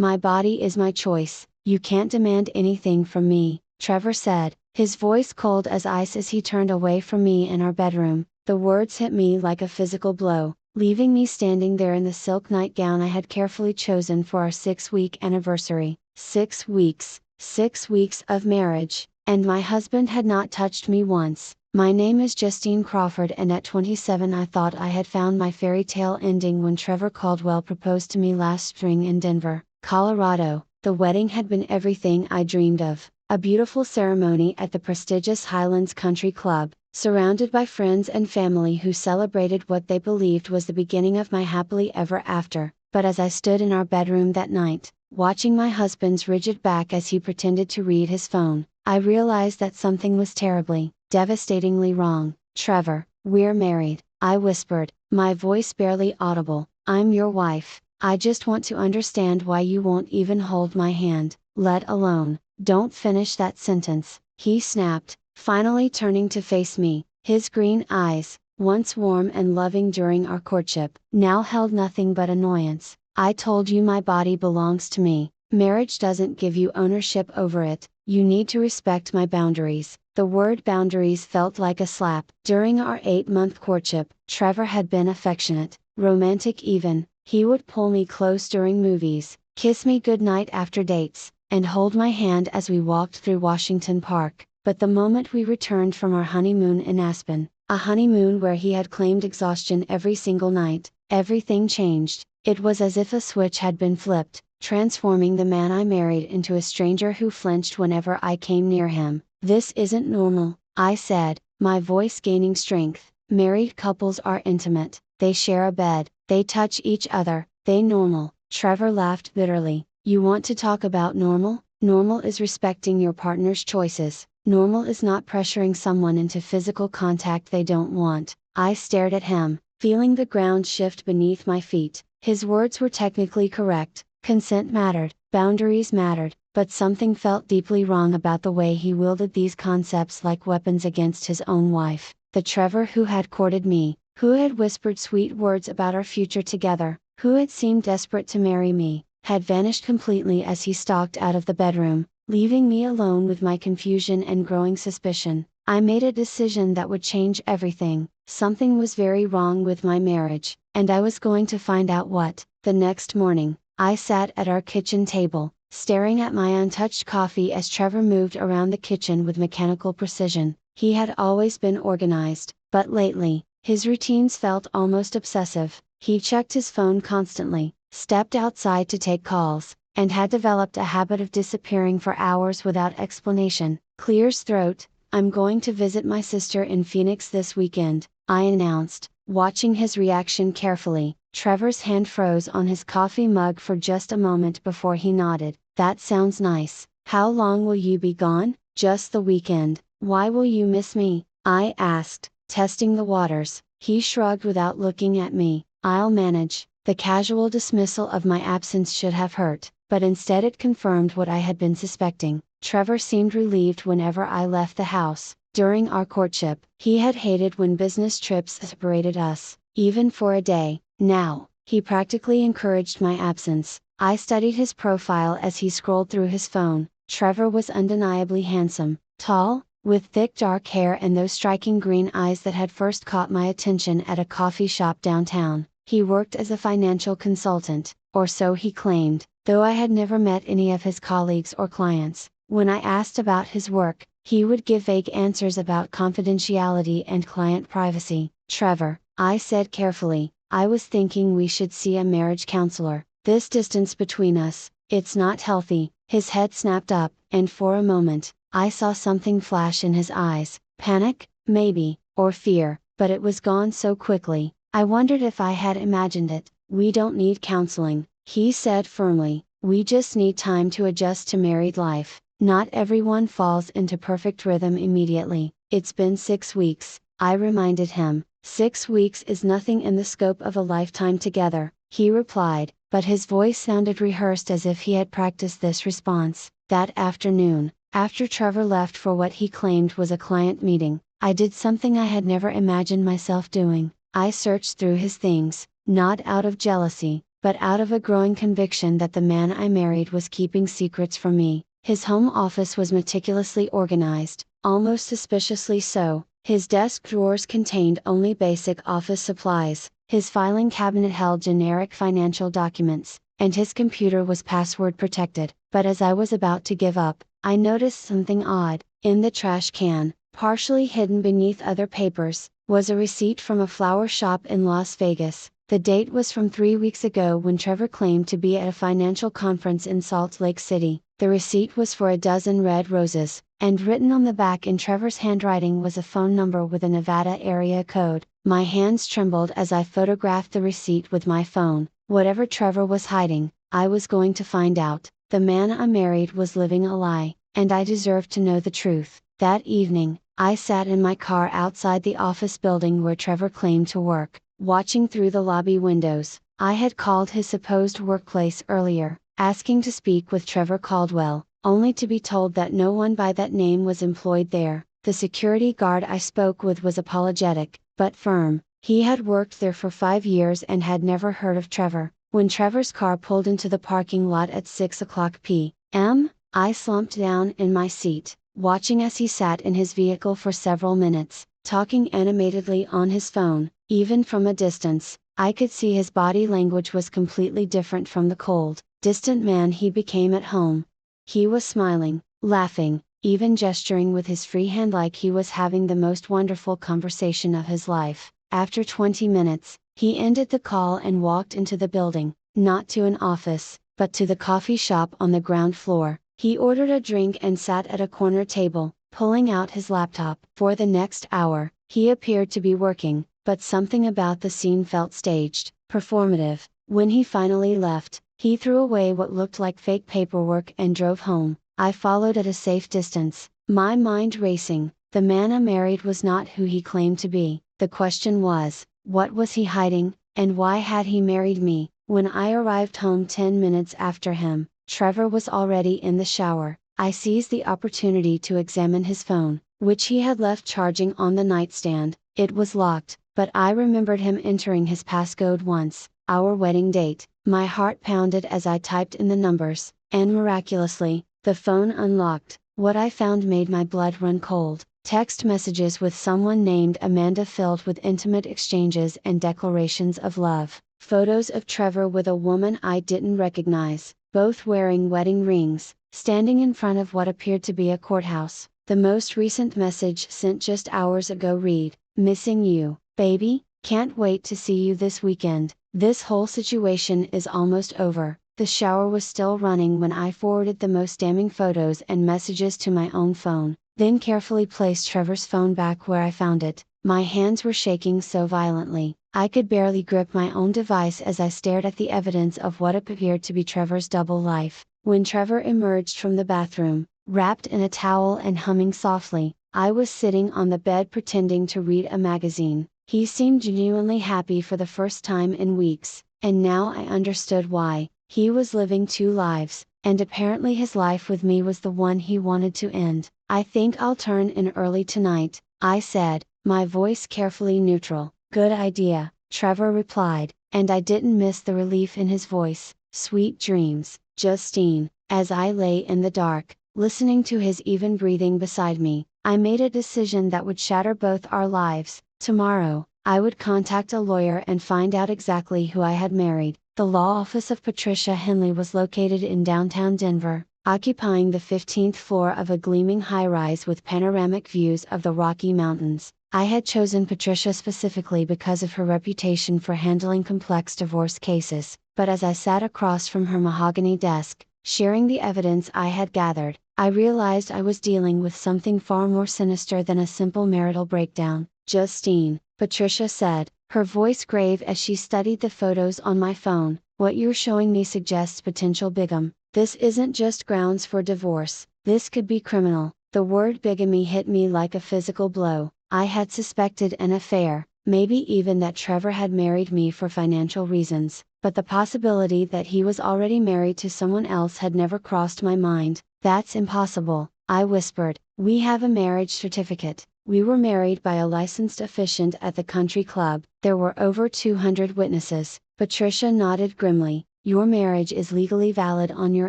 My body is my choice, you can't demand anything from me, Trevor said, his voice cold as ice as he turned away from me in our bedroom. The words hit me like a physical blow, leaving me standing there in the silk nightgown I had carefully chosen for our 6-week anniversary. 6 weeks, 6 weeks of marriage, and my husband had not touched me once. My name is Justine Crawford, and at 27 I thought I had found my fairy tale ending when Trevor Caldwell proposed to me last spring in Denver, Colorado. The wedding had been everything I dreamed of, a beautiful ceremony at the prestigious Highlands Country Club, surrounded by friends and family who celebrated what they believed was the beginning of my happily ever after. But as I stood in our bedroom that night, watching my husband's rigid back as he pretended to read his phone, I realized that something was terribly, devastatingly wrong. Trevor, we're married, I whispered, my voice barely audible. I'm your wife. I just want to understand why you won't even hold my hand, let alone. Don't finish that sentence, he snapped, finally turning to face me. His green eyes, once warm and loving during our courtship, now held nothing but annoyance. I told you my body belongs to me. Marriage doesn't give you ownership over it. You need to respect my boundaries. The word boundaries felt like a slap. During our 8-month courtship, Trevor had been affectionate, romantic even. He would pull me close during movies, kiss me goodnight after dates, and hold my hand as we walked through Washington Park. But the moment we returned from our honeymoon in Aspen, a honeymoon where he had claimed exhaustion every single night, everything changed. It was as if a switch had been flipped, transforming the man I married into a stranger who flinched whenever I came near him. This isn't normal, I said, my voice gaining strength. Married couples are intimate, they share a bed, they touch each other, they normal. Trevor laughed bitterly. You want to talk about normal? Normal is respecting your partner's choices. Normal is not pressuring someone into physical contact they don't want. I stared at him, feeling the ground shift beneath my feet. His words were technically correct. Consent mattered, boundaries mattered, but something felt deeply wrong about the way he wielded these concepts like weapons against his own wife. The Trevor who had courted me, who had whispered sweet words about our future together, who had seemed desperate to marry me, had vanished completely as he stalked out of the bedroom, leaving me alone with my confusion and growing suspicion. I made a decision that would change everything. Something was very wrong with my marriage, and I was going to find out what. The next morning, I sat at our kitchen table, staring at my untouched coffee as Trevor moved around the kitchen with mechanical precision. He had always been organized, but lately, his routines felt almost obsessive. He checked his phone constantly, stepped outside to take calls, and had developed a habit of disappearing for hours without explanation. Clear's throat. I'm going to visit my sister in Phoenix this weekend, I announced, watching his reaction carefully. Trevor's hand froze on his coffee mug for just a moment before he nodded. That sounds nice. How long will you be gone? Just the weekend. Why will you miss me? I asked, testing the waters. He shrugged without looking at me. I'll manage. The casual dismissal of my absence should have hurt, but instead it confirmed what I had been suspecting. Trevor seemed relieved whenever I left the house. During our courtship, he had hated when business trips separated us, even for a day. Now, he practically encouraged my absence. I studied his profile as he scrolled through his phone. Trevor was undeniably handsome, tall, with thick dark hair and those striking green eyes that had first caught my attention at a coffee shop downtown. He worked as a financial consultant, or so he claimed, though I had never met any of his colleagues or clients. When I asked about his work, he would give vague answers about confidentiality and client privacy. Trevor, I said carefully, I was thinking we should see a marriage counselor. This distance between us, it's not healthy. His head snapped up, and for a moment, I saw something flash in his eyes. Panic, maybe, or fear, but it was gone so quickly. I wondered if I had imagined it. We don't need counseling, he said firmly. We just need time to adjust to married life. Not everyone falls into perfect rhythm immediately. It's been 6 weeks, I reminded him. 6 weeks is nothing in the scope of a lifetime together, he replied, but his voice sounded rehearsed as if he had practiced this response. That afternoon, after Trevor left for what he claimed was a client meeting, I did something I had never imagined myself doing. I searched through his things, not out of jealousy, but out of a growing conviction that the man I married was keeping secrets from me. His home office was meticulously organized, almost suspiciously so. His desk drawers contained only basic office supplies, his filing cabinet held generic financial documents, and his computer was password protected. But as I was about to give up, I noticed something odd. In the trash can, partially hidden beneath other papers, was a receipt from a flower shop in Las Vegas. The date was from 3 weeks ago when Trevor claimed to be at a financial conference in Salt Lake City. The receipt was for a dozen red roses, and written on the back in Trevor's handwriting was a phone number with a Nevada area code. My hands trembled as I photographed the receipt with my phone. Whatever Trevor was hiding, I was going to find out. The man I married was living a lie, and I deserved to know the truth. That evening, I sat in my car outside the office building where Trevor claimed to work, watching through the lobby windows. I had called his supposed workplace earlier, asking to speak with Trevor Caldwell, only to be told that no one by that name was employed there. The security guard I spoke with was apologetic, but firm. He had worked there for 5 years and had never heard of Trevor. When Trevor's car pulled into the parking lot at 6 o'clock p.m., I slumped down in my seat, watching as he sat in his vehicle for several minutes, talking animatedly on his phone. Even from a distance, I could see his body language was completely different from the cold, distant man he became at home. He was smiling, laughing, even gesturing with his free hand like he was having the most wonderful conversation of his life. After 20 minutes, he ended the call and walked into the building, not to an office, but to the coffee shop on the ground floor. He ordered a drink and sat at a corner table, pulling out his laptop. For the next hour, he appeared to be working, but something about the scene felt staged, performative. When he finally left, he threw away what looked like fake paperwork and drove home. I followed at a safe distance, my mind racing. The man I married was not who he claimed to be. The question was, what was he hiding, and why had he married me? When I arrived home 10 minutes after him, Trevor was already in the shower. I seized the opportunity to examine his phone, which he had left charging on the nightstand. It was locked, but I remembered him entering his passcode once, our wedding date. My heart pounded as I typed in the numbers, and miraculously, the phone unlocked. What I found made my blood run cold. Text messages with someone named Amanda filled with intimate exchanges and declarations of love. Photos of Trevor with a woman I didn't recognize, both wearing wedding rings, standing in front of what appeared to be a courthouse. The most recent message sent just hours ago read, "Missing you, baby, can't wait to see you this weekend." This whole situation is almost over. The shower was still running when I forwarded the most damning photos and messages to my own phone, then carefully placed Trevor's phone back where I found it. My hands were shaking so violently, I could barely grip my own device as I stared at the evidence of what appeared to be Trevor's double life. When Trevor emerged from the bathroom, wrapped in a towel and humming softly, I was sitting on the bed pretending to read a magazine. He seemed genuinely happy for the first time in weeks, and now I understood why. He was living 2 lives, and apparently his life with me was the one he wanted to end. "I think I'll turn in early tonight," I said, my voice carefully neutral. "Good idea," Trevor replied, and I didn't miss the relief in his voice. "Sweet dreams, Justine." As I lay in the dark, listening to his even breathing beside me, I made a decision that would shatter both our lives. Tomorrow, I would contact a lawyer and find out exactly who I had married. The law office of Patricia Henley was located in downtown Denver, occupying the 15th floor of a gleaming high-rise with panoramic views of the Rocky Mountains. I had chosen Patricia specifically because of her reputation for handling complex divorce cases, but as I sat across from her mahogany desk, sharing the evidence I had gathered, I realized I was dealing with something far more sinister than a simple marital breakdown. "Justine," Patricia said, her voice grave as she studied the photos on my phone, "what you're showing me suggests potential bigamy. This isn't just grounds for divorce, this could be criminal." The word bigamy hit me like a physical blow. I had suspected an affair, maybe even that Trevor had married me for financial reasons, but the possibility that he was already married to someone else had never crossed my mind. "That's impossible," I whispered. "We have a marriage certificate. We were married by a licensed officiant at the country club." There were over 200 witnesses, Patricia nodded grimly. Your marriage is legally valid on your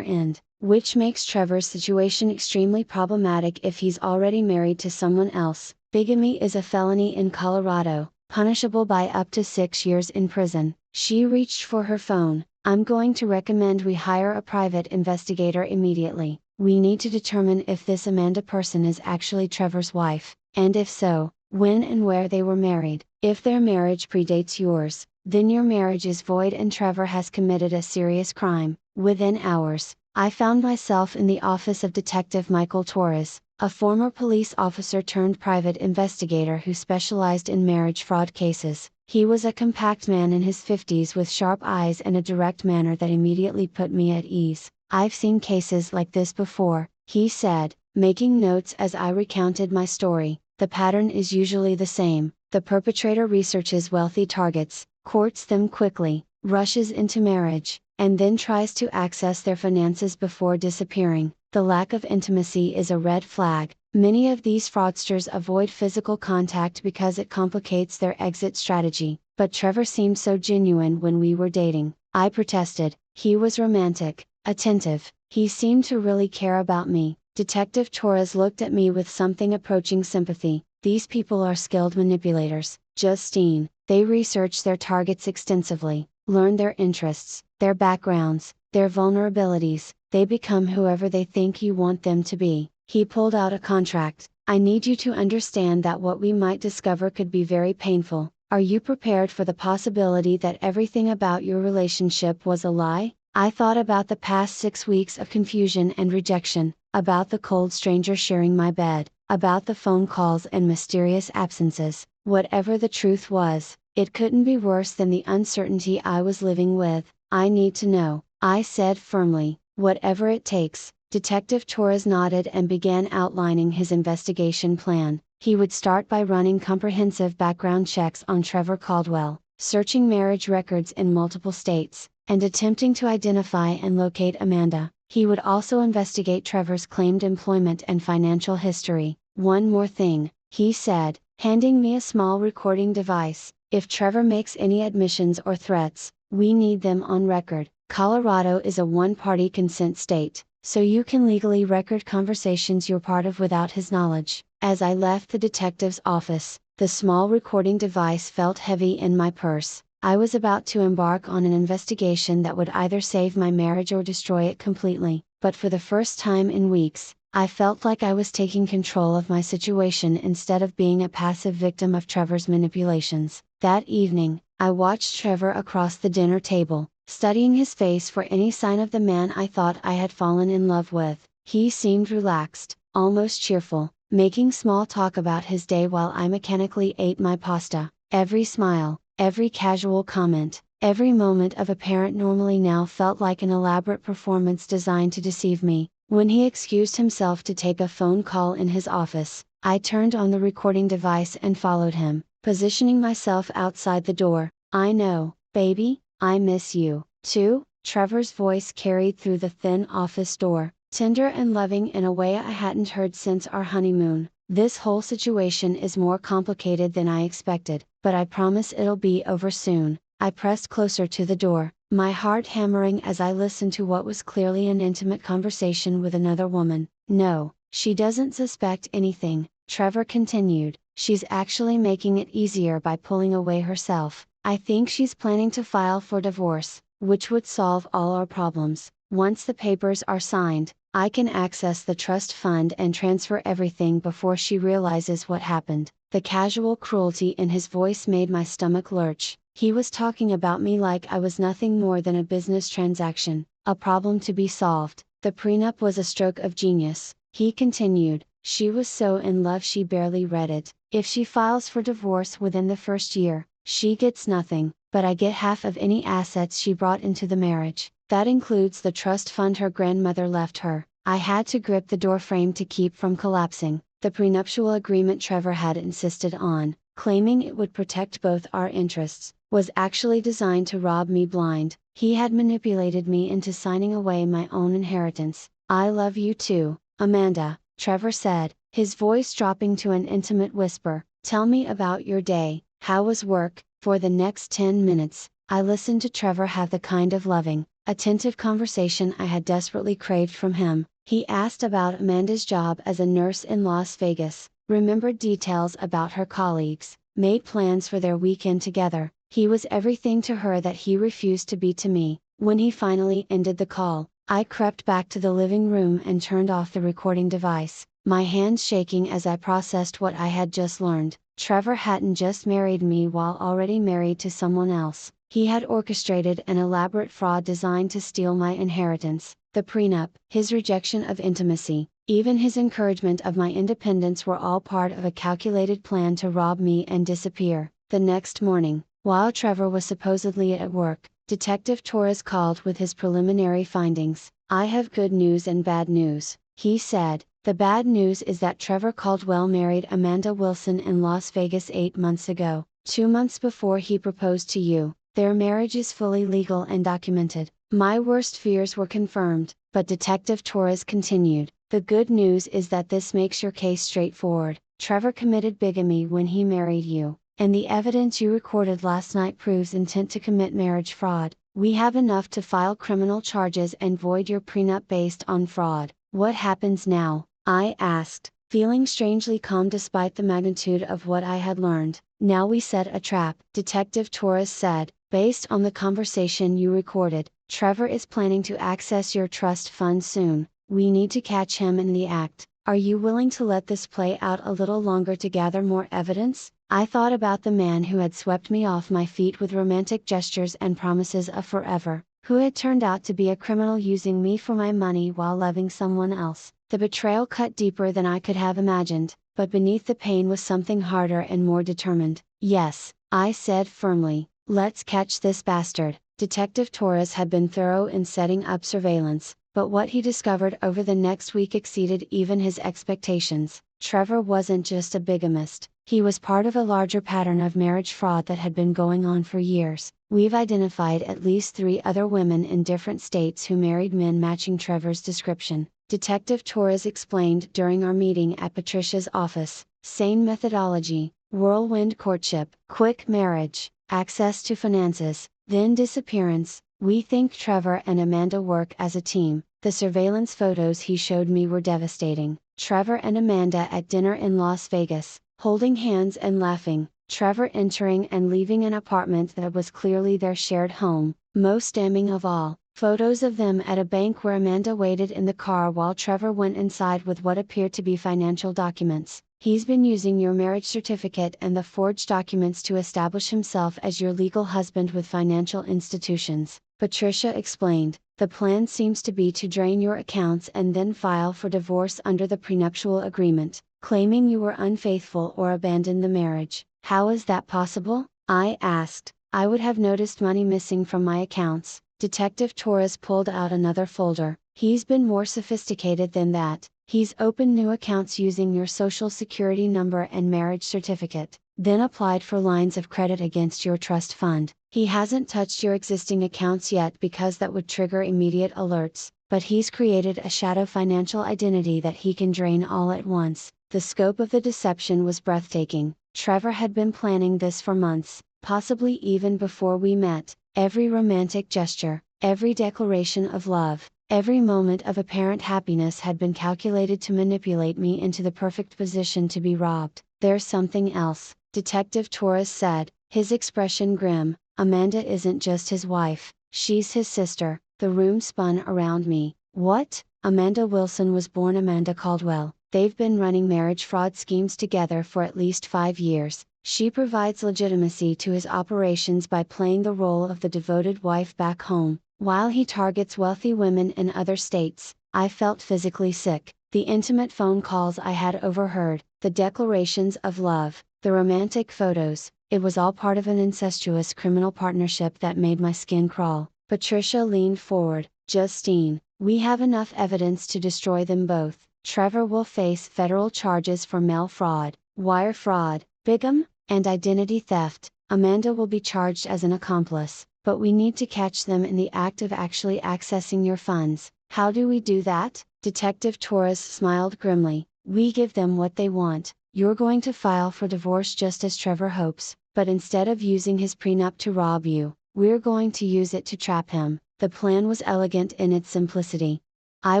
end, which makes Trevor's situation extremely problematic if he's already married to someone else. Bigamy is a felony in Colorado, punishable by up to 6 years in prison. She reached for her phone. I'm going to recommend we hire a private investigator immediately. We need to determine if this Amanda person is actually Trevor's wife, and if so, when and where they were married. If their marriage predates yours, then your marriage is void and Trevor has committed a serious crime. Within hours, I found myself in the office of Detective Michael Torres, a former police officer turned private investigator who specialized in marriage fraud cases. He was a compact man in his 50s with sharp eyes and a direct manner that immediately put me at ease. I've seen cases like this before, he said, making notes as I recounted my story. The pattern is usually the same. The perpetrator researches wealthy targets, courts them quickly, rushes into marriage, and then tries to access their finances before disappearing. The lack of intimacy is a red flag. Many of these fraudsters avoid physical contact because it complicates their exit strategy. But Trevor seemed so genuine when we were dating. I protested. He was romantic, attentive, he seemed to really care about me. Detective Torres looked at me with something approaching sympathy. These people are skilled manipulators, Justine. They research their targets extensively, learn their interests, their backgrounds, their vulnerabilities. They become whoever they think you want them to be. He pulled out a contract. I need you to understand that what we might discover could be very painful. Are you prepared for the possibility that everything about your relationship was a lie? I thought about the past 6 weeks of confusion and rejection, about the cold stranger sharing my bed, about the phone calls and mysterious absences. Whatever the truth was, it couldn't be worse than the uncertainty I was living with. I need to know, I said firmly, whatever it takes. Detective Torres nodded and began outlining his investigation plan. He would start by running comprehensive background checks on Trevor Caldwell, searching marriage records in multiple states, and attempting to identify and locate Amanda. He would also investigate Trevor's claimed employment and financial history. One more thing, he said, handing me a small recording device. If Trevor makes any admissions or threats, we need them on record. Colorado is a one-party consent state, so you can legally record conversations you're part of without his knowledge. As I left the detective's office, the small recording device felt heavy in my purse. I was about to embark on an investigation that would either save my marriage or destroy it completely, but for the first time in weeks, I felt like I was taking control of my situation instead of being a passive victim of Trevor's manipulations. That evening, I watched Trevor across the dinner table, studying his face for any sign of the man I thought I had fallen in love with. He seemed relaxed, almost cheerful, making small talk about his day while I mechanically ate my pasta. Every smile, every casual comment, every moment of apparent normalcy now felt like an elaborate performance designed to deceive me. When he excused himself to take a phone call in his office, I turned on the recording device and followed him, positioning myself outside the door. I know, baby, I miss you, too. Trevor's voice carried through the thin office door, tender and loving in a way I hadn't heard since our honeymoon. This whole situation is more complicated than I expected, but I promise it'll be over soon. I pressed closer to the door, my heart hammering as I listened to what was clearly an intimate conversation with another woman. No, she doesn't suspect anything, Trevor continued. She's actually making it easier by pulling away herself. I think she's planning to file for divorce, which would solve all our problems. Once the papers are signed, I can access the trust fund and transfer everything before she realizes what happened. The casual cruelty in his voice made my stomach lurch. He was talking about me like I was nothing more than a business transaction, a problem to be solved. The prenup was a stroke of genius, he continued. She was so in love she barely read it. If she files for divorce within the first year, she gets nothing, but I get half of any assets she brought into the marriage. That includes the trust fund her grandmother left her. I had to grip the door frame to keep from collapsing. The prenuptial agreement Trevor had insisted on, claiming it would protect both our interests, was actually designed to rob me blind. He had manipulated me into signing away my own inheritance. I love you too, Amanda, Trevor said, his voice dropping to an intimate whisper. Tell me about your day. How was work? For the next 10 minutes, I listened to Trevor have the kind of loving, attentive conversation I had desperately craved from him. He asked about Amanda's job as a nurse in Las Vegas, remembered details about her colleagues, made plans for their weekend together. He was everything to her that he refused to be to me. When he finally ended the call, I crept back to the living room and turned off the recording device, my hands shaking as I processed what I had just learned. Trevor hadn't just married me while already married to someone else. He had orchestrated an elaborate fraud designed to steal my inheritance, the prenup, his rejection of intimacy, even his encouragement of my independence were all part of a calculated plan to rob me and disappear. The next morning, while Trevor was supposedly at work, Detective Torres called with his preliminary findings. "I have good news and bad news," he said. "The bad news is that Trevor Caldwell married Amanda Wilson in Las Vegas 8 months ago, 2 months before he proposed to you. Their marriage is fully legal and documented." My worst fears were confirmed, but Detective Torres continued. "The good news is that this makes your case straightforward. Trevor committed bigamy when he married you, and the evidence you recorded last night proves intent to commit marriage fraud. We have enough to file criminal charges and void your prenup based on fraud." "What happens now?" I asked, feeling strangely calm despite the magnitude of what I had learned. "Now we set a trap," Detective Torres said. "Based on the conversation you recorded, Trevor is planning to access your trust fund soon. We need to catch him in the act. Are you willing to let this play out a little longer to gather more evidence?" I thought about the man who had swept me off my feet with romantic gestures and promises of forever, who had turned out to be a criminal using me for my money while loving someone else. The betrayal cut deeper than I could have imagined, but beneath the pain was something harder and more determined. "Yes," I said firmly, "let's catch this bastard." Detective Torres had been thorough in setting up surveillance, but what he discovered over the next week exceeded even his expectations. Trevor wasn't just a bigamist, he was part of a larger pattern of marriage fraud that had been going on for years. We've identified at least 3 other women in different states who married men matching Trevor's description, Detective Torres explained during our meeting at Patricia's office. Same methodology, whirlwind courtship, quick marriage, access to finances, then disappearance. We think Trevor and Amanda work as a team. The surveillance photos he showed me were devastating. Trevor and Amanda at dinner in Las Vegas, holding hands and laughing. Trevor entering and leaving an apartment that was clearly their shared home. Most damning of all, photos of them at a bank where Amanda waited in the car while Trevor went inside with what appeared to be financial documents. He's been using your marriage certificate and the forged documents to establish himself as your legal husband with financial institutions, Patricia explained. The plan seems to be to drain your accounts and then file for divorce under the prenuptial agreement, claiming you were unfaithful or abandoned the marriage. How is that possible? I asked. I would have noticed money missing from my accounts. Detective Torres pulled out another folder. He's been more sophisticated than that. He's opened new accounts using your social security number and marriage certificate, then applied for lines of credit against your trust fund. He hasn't touched your existing accounts yet because that would trigger immediate alerts, but he's created a shadow financial identity that he can drain all at once. The scope of the deception was breathtaking. Trevor had been planning this for months, possibly even before we met. Every romantic gesture, every declaration of love, every moment of apparent happiness had been calculated to manipulate me into the perfect position to be robbed. "There's something else," Detective Torres said, his expression grim. "Amanda isn't just his wife, she's his sister." The room spun around me. "What?" "Amanda Wilson was born Amanda Caldwell. They've been running marriage fraud schemes together for at least 5 years. She provides legitimacy to his operations by playing the role of the devoted wife back home, while he targets wealthy women in other states." I felt physically sick. The intimate phone calls I had overheard, the declarations of love, the romantic photos, it was all part of an incestuous criminal partnership that made my skin crawl. Patricia leaned forward. "Justine, we have enough evidence to destroy them both. Trevor will face federal charges for mail fraud, wire fraud, bigamy, and identity theft. Amanda will be charged as an accomplice, but we need to catch them in the act of actually accessing your funds." "How do we do that?" Detective Torres smiled grimly. "We give them what they want. You're going to file for divorce just as Trevor hopes, but instead of using his prenup to rob you, We're going to use it to trap him. The plan was elegant in its simplicity. I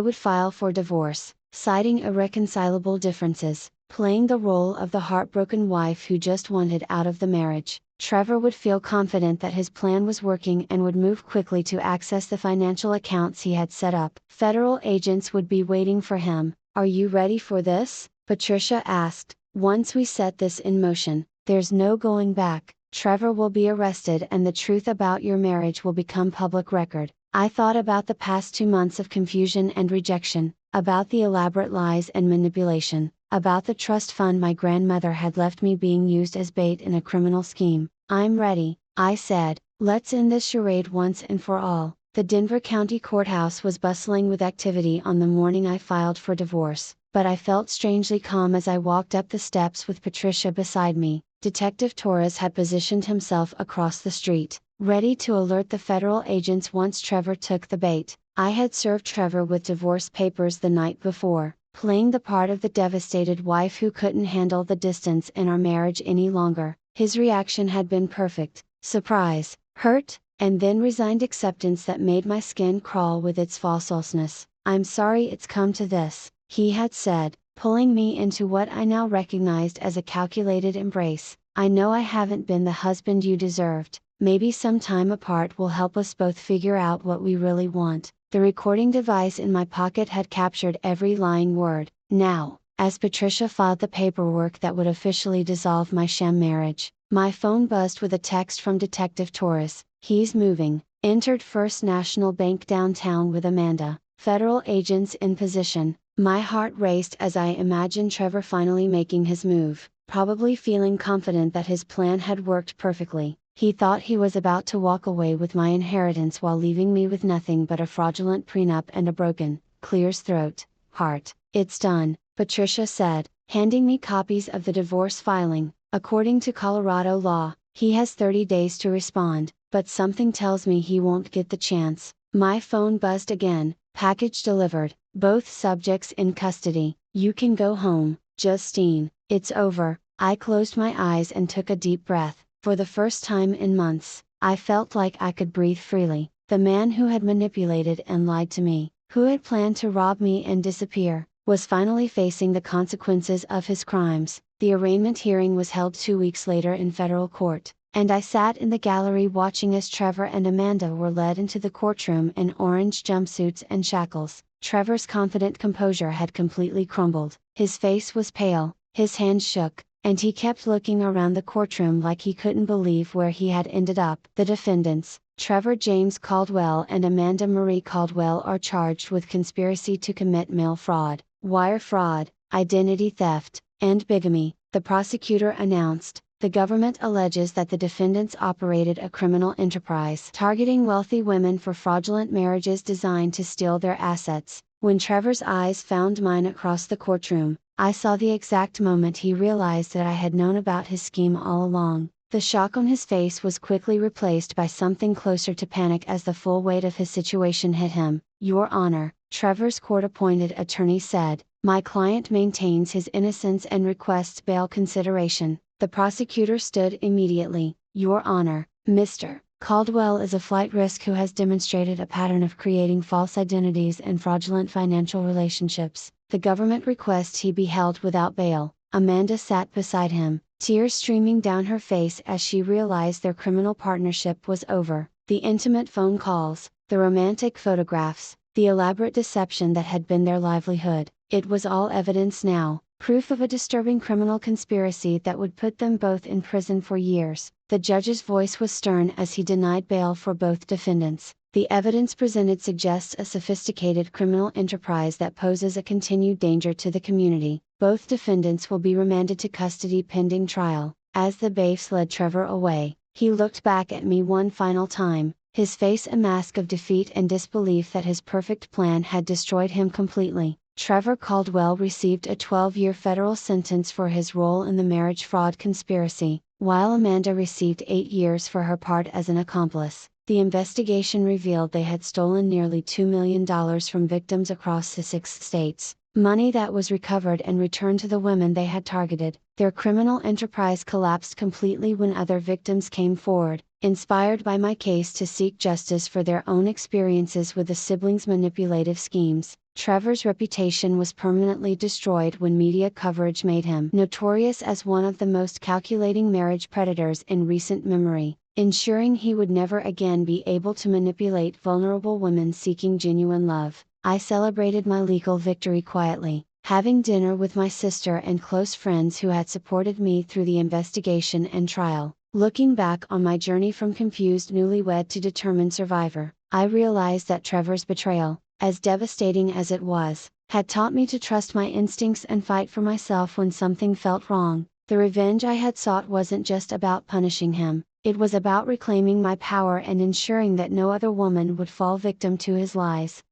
would file for divorce, citing irreconcilable differences, playing the role of the heartbroken wife who just wanted out of the marriage. Trevor would feel confident that his plan was working and would move quickly to access the financial accounts he had set up. Federal agents would be waiting for him. "Are you ready for this?" Patricia asked. "Once we set this in motion, there's no going back. Trevor will be arrested and the truth about your marriage will become public record." I thought about the past 2 months of confusion and rejection, about the elaborate lies and manipulation, about the trust fund my grandmother had left me being used as bait in a criminal scheme. "I'm ready," I said. "Let's end this charade once and for all." The Denver County Courthouse was bustling with activity on the morning I filed for divorce, but I felt strangely calm as I walked up the steps with Patricia beside me. Detective Torres had positioned himself across the street, ready to alert the federal agents once Trevor took the bait. I had served Trevor with divorce papers the night before, playing the part of the devastated wife who couldn't handle the distance in our marriage any longer. His reaction had been perfect: surprise, hurt, and then resigned acceptance that made my skin crawl with its falseness. "I'm sorry it's come to this," he had said, pulling me into what I now recognized as a calculated embrace. "I know I haven't been the husband you deserved. Maybe some time apart will help us both figure out what we really want." The recording device in my pocket had captured every lying word. Now, as Patricia filed the paperwork that would officially dissolve my sham marriage, my phone buzzed with a text from Detective Torres. "He's moving. Entered First National Bank downtown with Amanda. Federal agents in position." My heart raced as I imagined Trevor finally making his move, probably feeling confident that his plan had worked perfectly. He thought he was about to walk away with my inheritance while leaving me with nothing but a fraudulent prenup and a broken, clear's throat, heart. "It's done," Patricia said, handing me copies of the divorce filing. "According to Colorado law, he has 30 days to respond, but something tells me he won't get the chance." My phone buzzed again. "Package delivered, both subjects in custody. You can go home, Justine, it's over." I closed my eyes and took a deep breath. For the first time in months, I felt like I could breathe freely. The man who had manipulated and lied to me, who had planned to rob me and disappear, was finally facing the consequences of his crimes. The arraignment hearing was held 2 weeks later in federal court, and I sat in the gallery watching as Trevor and Amanda were led into the courtroom in orange jumpsuits and shackles. Trevor's confident composure had completely crumbled. His face was pale, his hands shook, and he kept looking around the courtroom like he couldn't believe where he had ended up. The defendants, Trevor James Caldwell and Amanda Marie Caldwell, are charged with conspiracy to commit mail fraud, wire fraud, identity theft, and bigamy, the prosecutor announced. The government alleges that the defendants operated a criminal enterprise targeting wealthy women for fraudulent marriages designed to steal their assets. When Trevor's eyes found mine across the courtroom, I saw the exact moment he realized that I had known about his scheme all along. The shock on his face was quickly replaced by something closer to panic as the full weight of his situation hit him. "Your Honor," Trevor's court-appointed attorney said, "my client maintains his innocence and requests bail consideration." The prosecutor stood immediately. "Your Honor, Mr. Caldwell is a flight risk who has demonstrated a pattern of creating false identities and fraudulent financial relationships. The government requests he be held without bail." Amanda sat beside him, tears streaming down her face as she realized their criminal partnership was over. The intimate phone calls, the romantic photographs, the elaborate deception that had been their livelihood, it was all evidence now, proof of a disturbing criminal conspiracy that would put them both in prison for years. The judge's voice was stern as he denied bail for both defendants. "The evidence presented suggests a sophisticated criminal enterprise that poses a continued danger to the community. Both defendants will be remanded to custody pending trial." As the bailiffs led Trevor away, he looked back at me one final time, his face a mask of defeat and disbelief that his perfect plan had destroyed him completely. Trevor Caldwell received a 12-year federal sentence for his role in the marriage fraud conspiracy, while Amanda received 8 years for her part as an accomplice. The investigation revealed they had stolen nearly $2 million from victims across the 6 states, money that was recovered and returned to the women they had targeted. Their criminal enterprise collapsed completely when other victims came forward, inspired by my case to seek justice for their own experiences with the siblings' manipulative schemes. Trevor's reputation was permanently destroyed when media coverage made him notorious as one of the most calculating marriage predators in recent memory, ensuring he would never again be able to manipulate vulnerable women seeking genuine love. I celebrated my legal victory quietly, having dinner with my sister and close friends who had supported me through the investigation and trial. Looking back on my journey from confused newlywed to determined survivor, I realized that Trevor's betrayal, as devastating as it was, had taught me to trust my instincts and fight for myself when something felt wrong. The revenge I had sought wasn't just about punishing him, it was about reclaiming my power and ensuring that no other woman would fall victim to his lies.